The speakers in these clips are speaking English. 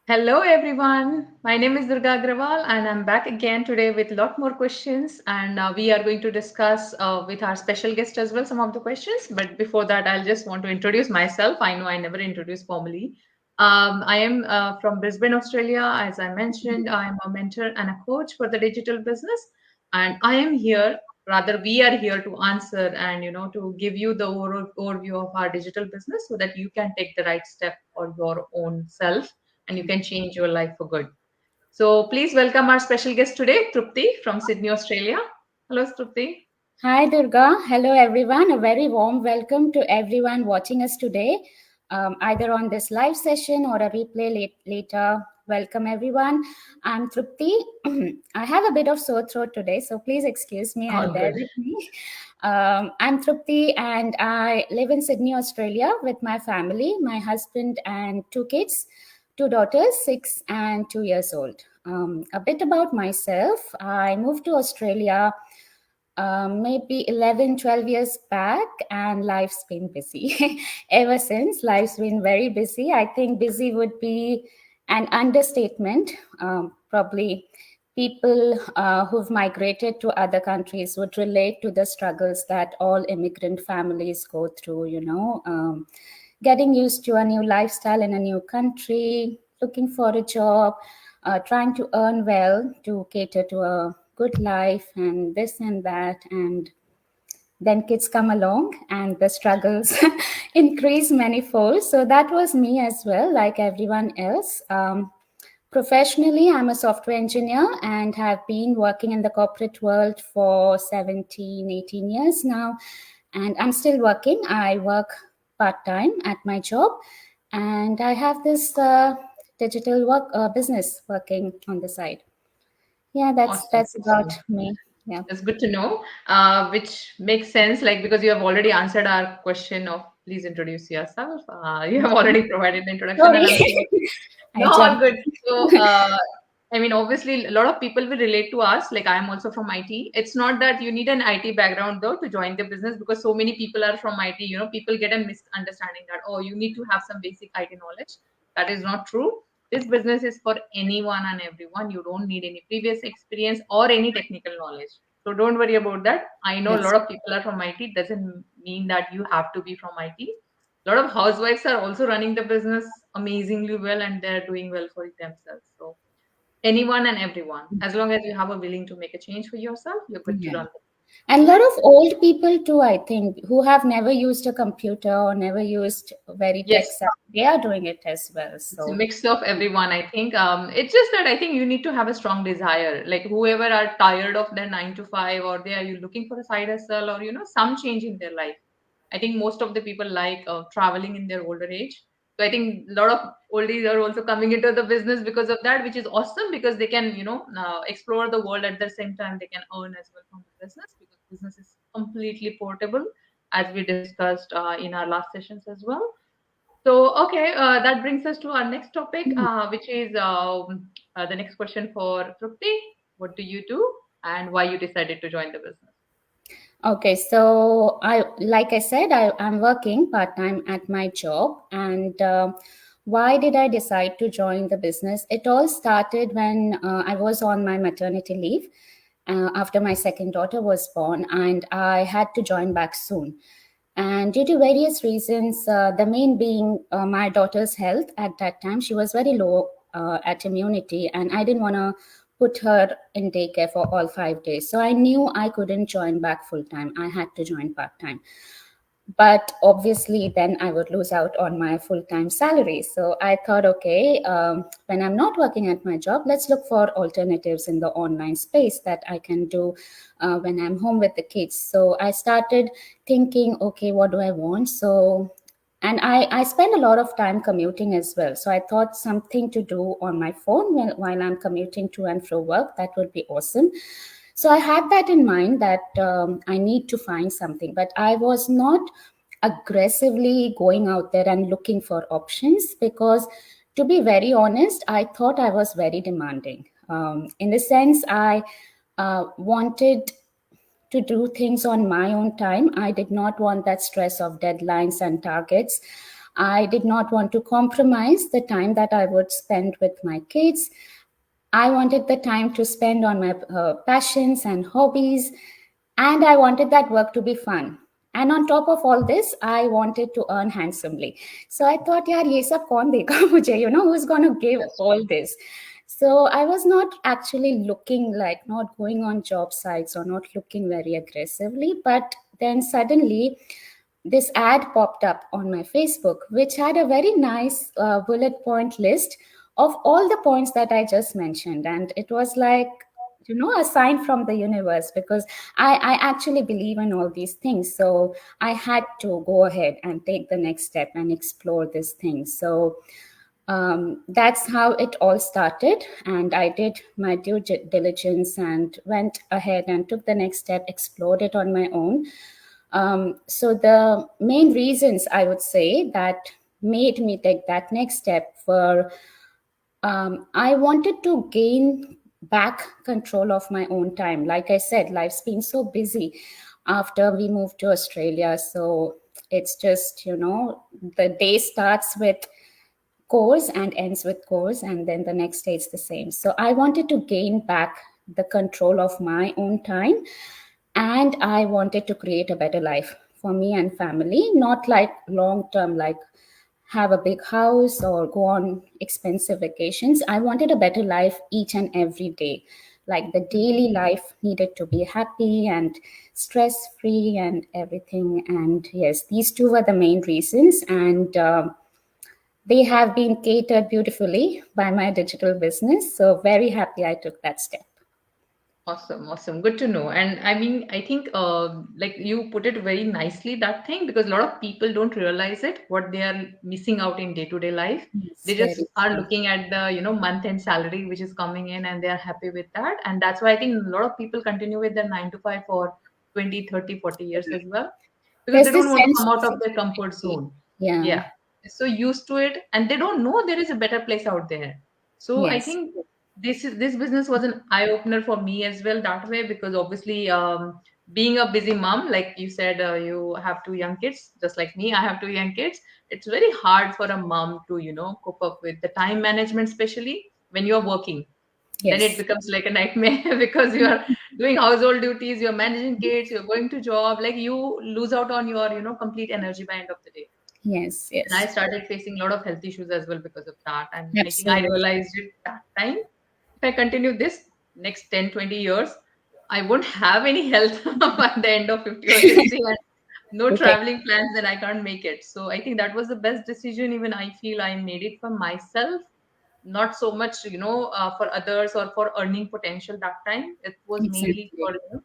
Hello everyone. My name is Durga Agrawal and I'm back again today with a lot more questions and we are going to discuss with our special guest as well some of the questions. But before that, I'll just want to introduce myself. I know I never introduced formally. I am from Brisbane, Australia. As I mentioned, I'm a mentor and a coach for the digital business, and I am here. Rather, we are here to answer and to give you the overview of our digital business so that you can take the right step for your own self and you can change your life for good. So please welcome our special guest today, Trupti from Sydney, Australia. Hello, Trupti. Hi, Durga. Hello, everyone. A very warm welcome to everyone watching us today, either on this live session or a replay later. Welcome, everyone. I'm Trupti. I have a bit of sore throat today, so please excuse me and All bear good. with me. I'm Trupti, and I live in Sydney, Australia, with my family, my husband, and two kids, two daughters, 6 and 2 years old. A bit about myself. I moved to Australia maybe 11, 12 years back, and life's been busy. Ever since, life's been very busy. I think busy would be an understatement. Probably people who've migrated to other countries would relate to the struggles that all immigrant families go through, getting used to a new lifestyle in a new country, looking for a job, trying to earn well to cater to a good life and this and that. And then kids come along and the struggles increase manifold. So that was me as well, like everyone else. Professionally, I'm a software engineer and have been working in the corporate world for 17, 18 years now. And I'm still working. I work part time at my job, and I have this digital work business working on the side. Yeah, Awesome. that's about Awesome. me. Yeah. That's good to know, which makes sense, like because you have already answered our question of please introduce yourself. You have already provided the introduction, and Sorry, I'm sure. I No, all jumped. good. So, I mean, obviously, a lot of people will relate to us. Like, I am also from IT. It's not that you need an IT background though to join the business because so many people are from IT. People get a misunderstanding that, oh, you need to have some basic IT knowledge. That is not true. This business is for anyone and everyone. You don't need any previous experience or any technical knowledge. So don't worry about that. I know a That's lot of people are from IT. It doesn't mean that you have to be from IT. A lot of housewives are also running the business amazingly well and they're doing well for themselves. So anyone and everyone, as long as you have a willing to make a change for yourself, you're good to yeah. run the And a business. lot of old people too, I think, who have never used a computer or never used very tech Yes, savvy, they are doing it as well. it's a So mix of everyone. I think it's just that I think you need to have a strong desire. Like whoever are tired of their 9 to 5, or they are you looking for a side hustle, or some change in their life. I think most of the people like traveling in their older age. So I think a lot of oldies are also coming into the business because of that, which is awesome because they can explore the world at the same time. They can earn as well from the business because business is completely portable, as we discussed in our last sessions as well. So, okay, that brings us to our next topic, which is the next question for Trupti. What do you do and why you decided to join the business? okay, so like I said, I'm working part time at my job, and why did I decide to join the business? It all started when I was on my maternity leave after my second daughter was born, and I had to join back soon. And due to various reasons, the main being my daughter's health at that time, she was very low at immunity, and I didn't want to put her in daycare for all 5 days. So I knew I couldn't join back full time. I had to join part time. But obviously, then I would lose out on my full time salary. So I thought, okay, when I'm not working at my job, let's look for alternatives in the online space that I can do when I'm home with the kids. So I started thinking, okay, what do I want? So and I spend a lot of time commuting as well. So I thought something to do on my phone while I'm commuting to and fro work, that would be awesome. So I had that in mind that I need to find something, but I was not aggressively going out there and looking for options because, to be very honest, I thought I was very demanding. In the sense, I wanted to do things on my own time. I did not want that stress of deadlines and targets. I did not want to compromise the time that I would spend with my kids. I wanted the time to spend on my passions and hobbies, and I wanted that work to be fun. And on top of all this, I wanted to earn handsomely. So I thought, yaar, ye sab kaun dega mujhe? Who's going to give That's all this? So I was not actually looking, like not going on job sites or not looking very aggressively. But then suddenly, this ad popped up on my Facebook, which had a very nice bullet point list of all the points that I just mentioned. And it was like, a sign from the universe, because I actually believe in all these things. So I had to go ahead and take the next step and explore this thing. So that's how it all started. And I did my due diligence and went ahead and took the next step, explored it on my own. So the main reasons I would say that made me take that next step were, I wanted to gain back control of my own time. Like I said, life's been so busy after we moved to Australia. So it's just, the day starts with course and ends with course, and then the next day it's the same. So I wanted to gain back the control of my own time, and I wanted to create a better life for me and family, not like long term, like have a big house or go on expensive vacations. I wanted a better life each and every day. Like the daily life needed to be happy and stress free and everything. And yes, these two were the main reasons. And they have been catered beautifully by my digital business. So, very happy I took that step. awesome, awesome. Good to know. And I mean, I think like you put it very nicely, that thing, because a lot of people don't realize it, what they are missing out in day-to-day life. Yes, They just very are true. looking at the, month-end salary which is coming in, and they are happy with that. And that's why I think a lot of people continue with their 9 to 5 for 20, 30, 40 years as well, because they There's don't this want to sense come of out of their comfort security. zone. Yeah, Yeah. They're so used to it, and they don't know there is a better place out there. So I yes, think this business was an eye opener for me as well that way, because obviously, being a busy mom, like you said, you have two young kids, just like me, I have two young kids. It's very hard for a mom to cope up with the time management, especially when you're working. Then it yes, becomes like a nightmare because you are doing household duties, you're managing kids, you're going to job, like you lose out on your complete energy by end of the day. yes, And I yes, started facing a lot of health issues as well because of that. And I think I absolutely. realized it that time. If I continue this next 10, 20 years, I won't have any health by the end of 50 or 60, and no Okay, traveling plans, then I can't make it. So I think that was the best decision. Even I feel I made it for myself, not so much, for others or for earning potential that time. It was mainly for, exactly.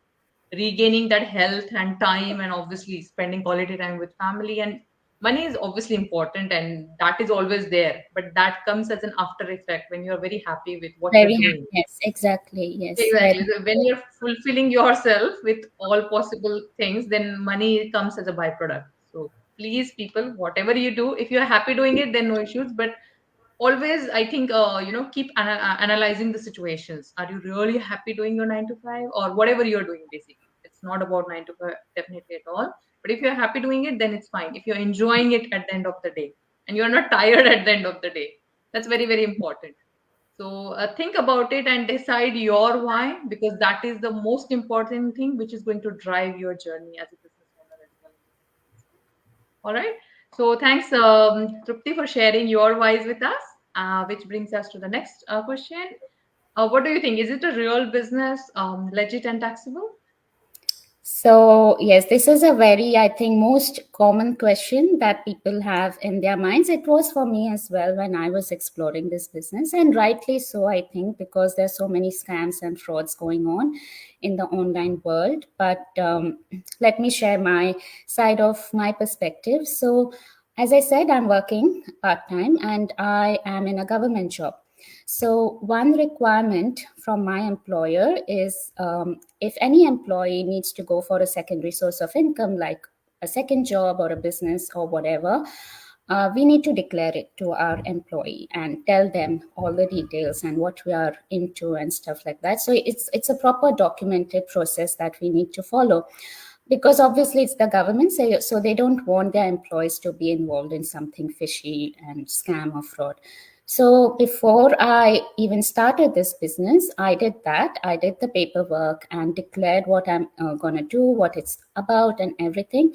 regaining that health and time, and obviously spending quality time with family. And money is obviously important, and that is always there, but that comes as an after effect when you're very happy with what Very you're happy. doing. Yes, exactly. Yes, very Exactly. So when you're fulfilling yourself with all possible things, then money comes as a byproduct. So please, people, whatever you do, if you're happy doing it, then no issues. But always, I think, keep analyzing the situations. Are you really happy doing your 9 to 5 or whatever you're doing? Basically, it's not about 9 to 5 definitely at all. But if you're happy doing it, then it's fine. If you're enjoying it at the end of the day, and you're not tired at the end of the day, that's very, very important. So think about it and decide your why, because that is the most important thing which is going to drive your journey as a business owner as well. All right. So thanks, Trupti, for sharing your whys with us, which brings us to the next question. What do you think? Is it a real business, legit and taxable? So, yes, this is a very, I think, most common question that people have in their minds. It was for me as well when I was exploring this business, and rightly so, I think, because there's so many scams and frauds going on in the online world. But let me share my side of my perspective. So, as I said, I'm working part time and I am in a government job. So, one requirement from my employer is, if any employee needs to go for a secondary source of income, like a second job or a business or whatever, we need to declare it to our employee and tell them all the details and what we are into and stuff like that. So it's a proper documented process that we need to follow. because obviously it's the government, so they don't want their employees to be involved in something fishy and scam or fraud. So before I even started this business, I did that. I did the paperwork and declared what I'm going to do, what it's about, and everything.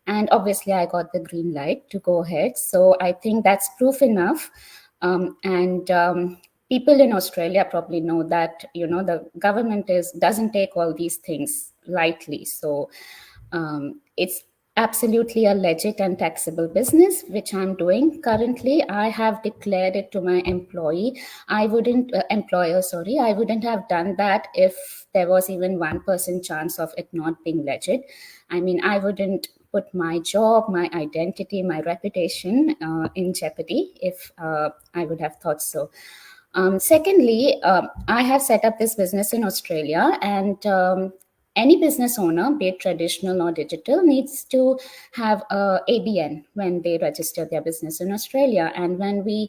And obviously, I got the green light to go ahead. So I think that's proof enough. And people in Australia probably know that the government is doesn't take all these things lightly. So it's absolutely a legit and taxable business, which I'm doing currently. I have declared it to my employer. Sorry, I wouldn't have done that if there was even 1% chance of it not being legit. I mean, I wouldn't put my job, my identity, my reputation in jeopardy if I would have thought so. Secondly, I have set up this business in Australia, and any business owner, be it traditional or digital, needs to have a ABN when they register their business in Australia. And when we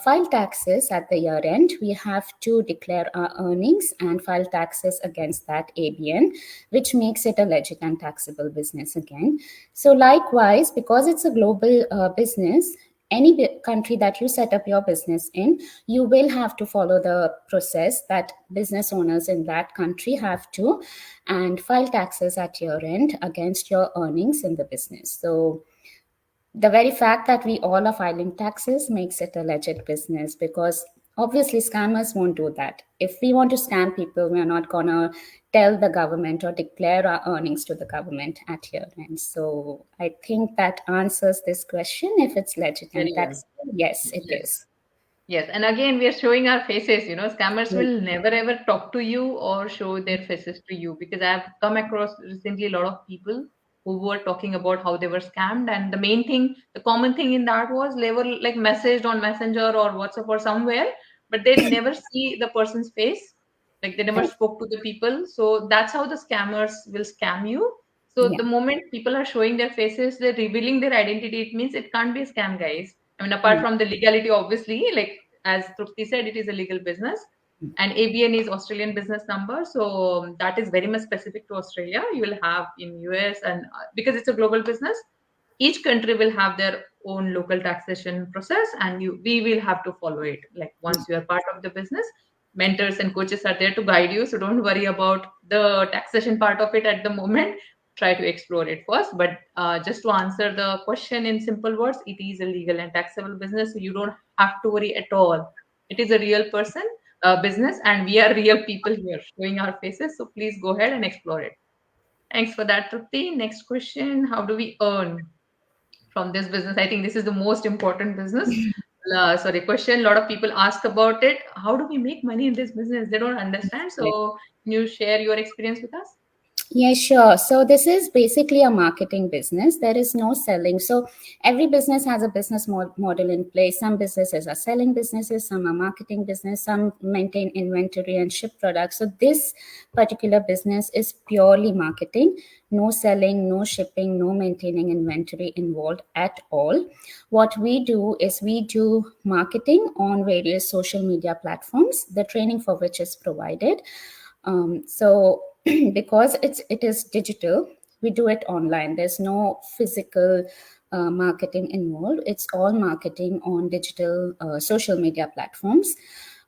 file taxes at the year end, we have to declare our earnings and file taxes against that ABN, which makes it a legit and taxable business again. So, likewise, because it's a global business, any country that you set up your business in, you will have to follow the process that business owners in that country have to, and file taxes at your end against your earnings in the business. So the very fact that we all are filing taxes makes it a legit business, because obviously scammers won't do that. If we want to scam people, we're not going to tell the government or declare our earnings to the government at year end. So I think that answers this question. If it's legit and Very well. taxable, yes, it Yes. is. Yes, and again, we are showing our faces. Scammers will never ever talk to you or show their faces to you, because I've come across recently a lot of people who were talking about how they were scammed. And the common thing in that was they were like messaged on Messenger or WhatsApp or somewhere, but they never see the person's face. Like they never Right. spoke to the people. So that's how the scammers will scam you. So Yeah. the moment people are showing their faces, they're revealing their identity. It means it can't be a scam, guys. I mean, apart Mm. from the legality, obviously, like as Trupti said, it is a legal business. And ABN is Australian business number. So that is very much specific to Australia. You will have in US, and because it's a global business, each country will have their own local taxation process, and we will have to follow it. Like once you are part of the business, mentors and coaches are there to guide you. So don't worry about the taxation part of it at the moment. Try to explore it first. But just to answer the question in simple words, it is a legal and taxable business. So you don't have to worry at all. It is a real person business, and we are real people here showing our faces. So please go ahead and explore it. Thanks for that, Trupti. Next question: how do we earn from this business? I think this is the most important business. Sorry, question. A lot of people ask about it. How do we make money in this business? They don't understand. So, can you share your experience with us? Yeah, sure. So this is basically a marketing business. There is no selling. So every business has a business model in place. Some businesses are selling businesses, some are marketing business, some maintain inventory and ship products. So this particular business is purely marketing. No selling, no shipping, no maintaining inventory involved at all. What we do is we do marketing on various social media platforms, the training for which is provided. So because it is digital, we do it online. There's no physical marketing involved. It's all marketing on digital social media platforms.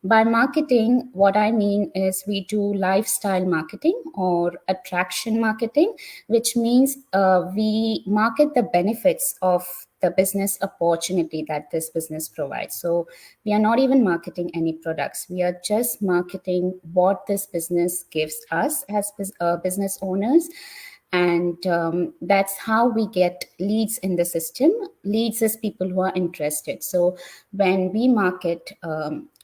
By marketing, what I mean is we do lifestyle marketing or attraction marketing, which means we market the benefits of the business opportunity that this business provides. So we are not even marketing any products. We are just marketing what this business gives us as business owners. And that's how we get leads in the system. Leads is people who are interested. So when we market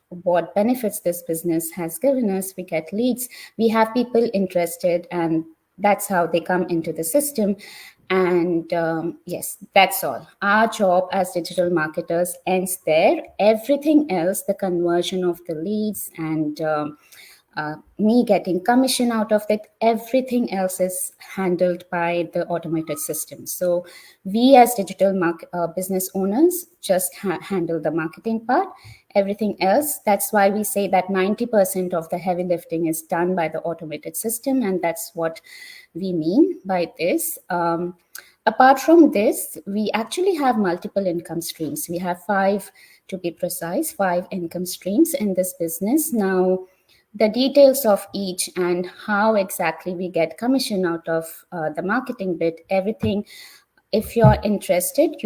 what benefits this business has given us, we get leads. We have people interested, and that's how they come into the system. And yes, that's all. Our job as digital marketers ends there. Everything else, the conversion of the leads and me getting commission out of it. Everything else is handled by the automated system. So we as business owners just handle the marketing part. Everything else, that's why we say that 90% of the heavy lifting is done by the automated system, and that's what we mean by this. Apart from this, we actually have multiple income streams. We have five, to be precise, five income streams in this business. Now, the details of each and how exactly we get commission out of the marketing bit, everything, if you're interested,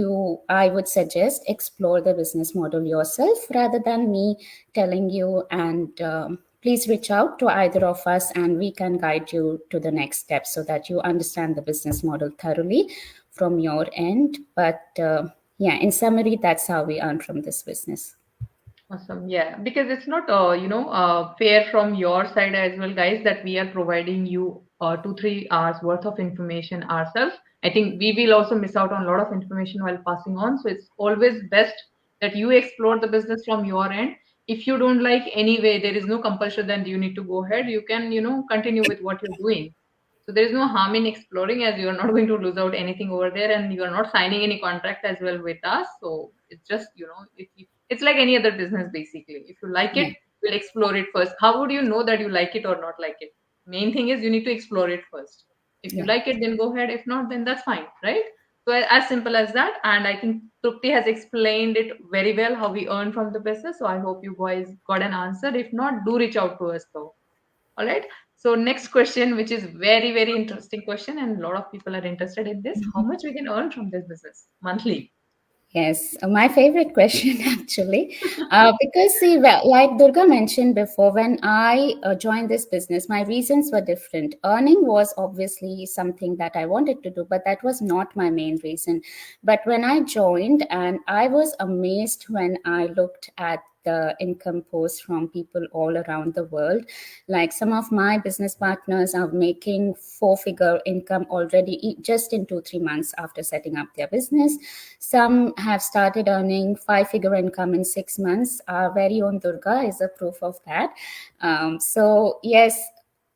I would suggest explore the business model yourself rather than me telling you. And please reach out to either of us and we can guide you to the next step so that you understand the business model thoroughly from your end. But yeah, in summary, that's how we earn from this business. Awesome. Yeah, because it's not, fair from your side as well, guys, that we are providing you 2, 3 hours worth of information ourselves. I think we will also miss out on a lot of information while passing on. So it's always best that you explore the business from your end. If you don't like anyway, there is no compulsion that you need to go ahead. You can, continue with what you're doing. So there is no harm in exploring, as you are not going to lose out anything over there, and you are not signing any contract as well with us. So it's just, it's like any other business basically. If you like Yeah, it, you'll explore it first. How would you know that you like it or not like it? Main thing is you need to explore it first. If you yeah. like it, then go ahead. If not, then that's fine, right? So as simple as that. And I think Trupti has explained it very well how we earn from the business. So I hope you guys got an answer. If not, do reach out to us though. All right. So next question, which is very, very interesting question, and a lot of people are interested in this. How much we can earn from this business monthly? Yes, my favorite question actually, because see, well, like Durga mentioned before, when I joined this business, my reasons were different. Earning was obviously something that I wanted to do, but that was not my main reason. But when I joined, and I was amazed when I looked at the income posts from people all around the world. Like some of my business partners are making four-figure income already just in 2, 3 months after setting up their business. Some have started earning five-figure income in 6 months. Our very own Durga is a proof of that. So yes,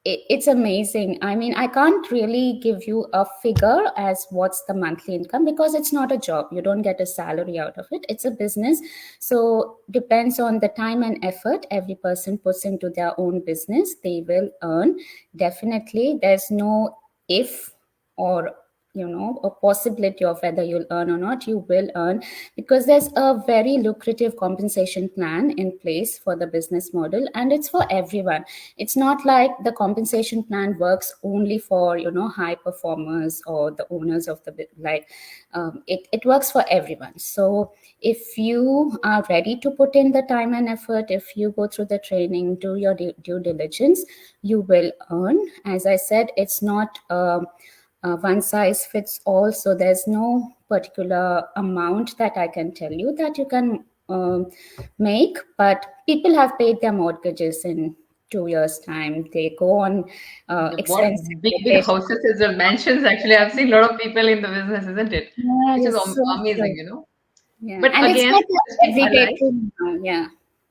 it's amazing. I mean, I can't really give you a figure as what's the monthly income because it's not a job. You don't get a salary out of it. It's a business. So depends on the time and effort every person puts into their own business, they will earn. Definitely, there's no if or a possibility of whether you'll earn or not. You will earn because there's a very lucrative compensation plan in place for the business model, and it's for everyone. It's not like the compensation plan works only for high performers or the owners of the like it works for everyone. So if you are ready to put in the time and effort, if you go through the training, do your due diligence, you will earn. As I said, it's not one size fits all. So there's no particular amount that I can tell you that you can make. But people have paid their mortgages in 2 years' time. They go on They bought expensive big, big vacations. houses as well, mansions. Actually, I've seen a lot of people in the business, isn't it? Yeah, Which is it's so amazing, true. Yeah, But and it's again, not just an to everyday highlight, thing now. Yeah,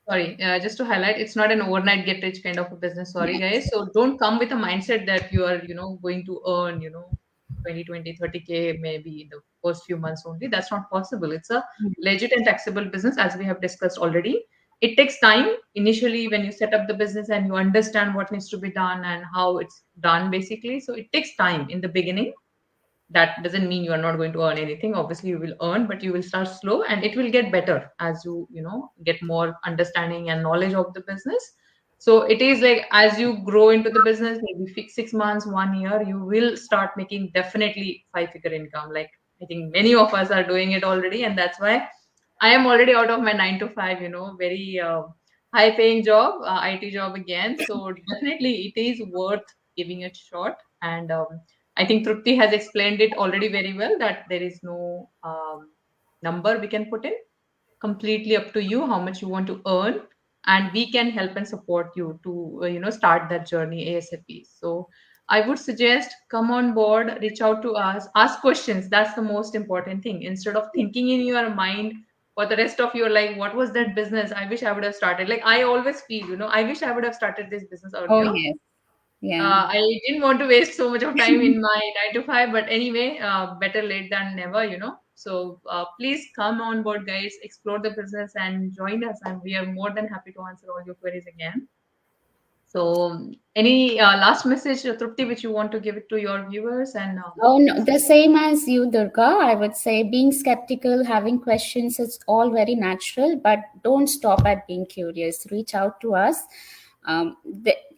sorry, just to highlight, it's not an overnight get rich kind of a business. Sorry, yes. guys. So don't come with a mindset that you are, going to earn, 20, 20, 30K maybe in the first few months only. That's not possible. It's a legit and taxable business, as we have discussed already. It takes time initially when you set up the business and you understand what needs to be done and how it's done, basically. So it takes time in the beginning. That doesn't mean you are not going to earn anything. Obviously you will earn, but you will start slow and it will get better as you get more understanding and knowledge of the business. So it is like as you grow into the business, maybe 6 months, 1 year, you will start making definitely five-figure income. Like I think many of us are doing it already, and that's why I am already out of my 9 to 5, very high paying job, IT job again. So definitely it is worth giving it a shot. And I think Trupti has explained it already very well that there is no number we can put in. Completely up to you how much you want to earn, and we can help and support you to start that journey ASAP. So I would suggest come on board, reach out to us, ask questions. That's the most important thing. Instead of thinking in your mind for the rest of your life, what was that business? I wish I would have started. Like I always feel, I wish I would have started this business Oh, earlier. yes. Yeah. I didn't want to waste so much of time in my 9 to 5, but anyway, better late than never. So please come on board, guys, explore the business and join us, and we are more than happy to answer all your queries again. So, any last message, Trupti, which you want to give it to your viewers? And Oh, no, the same as you, Durga. I would say being skeptical, having questions, it's all very natural, but don't stop at being curious. Reach out to us.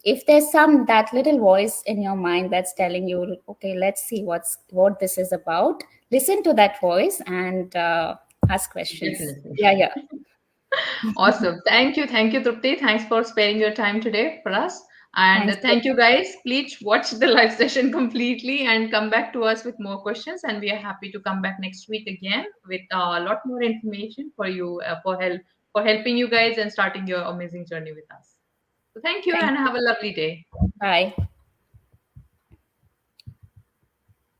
If there's that little voice in your mind that's telling you, okay, let's see what this is about, listen to that voice and ask questions. definitely. Yeah, yeah. Awesome. Thank you, Trupti. Thanks for sparing your time today for us. And Thanks. thank you, guys. Please watch the live session completely and come back to us with more questions. And we are happy to come back next week again with a lot more information for you, for helping you guys and starting your amazing journey with us. So thank you Thank and you. have a lovely day. Bye.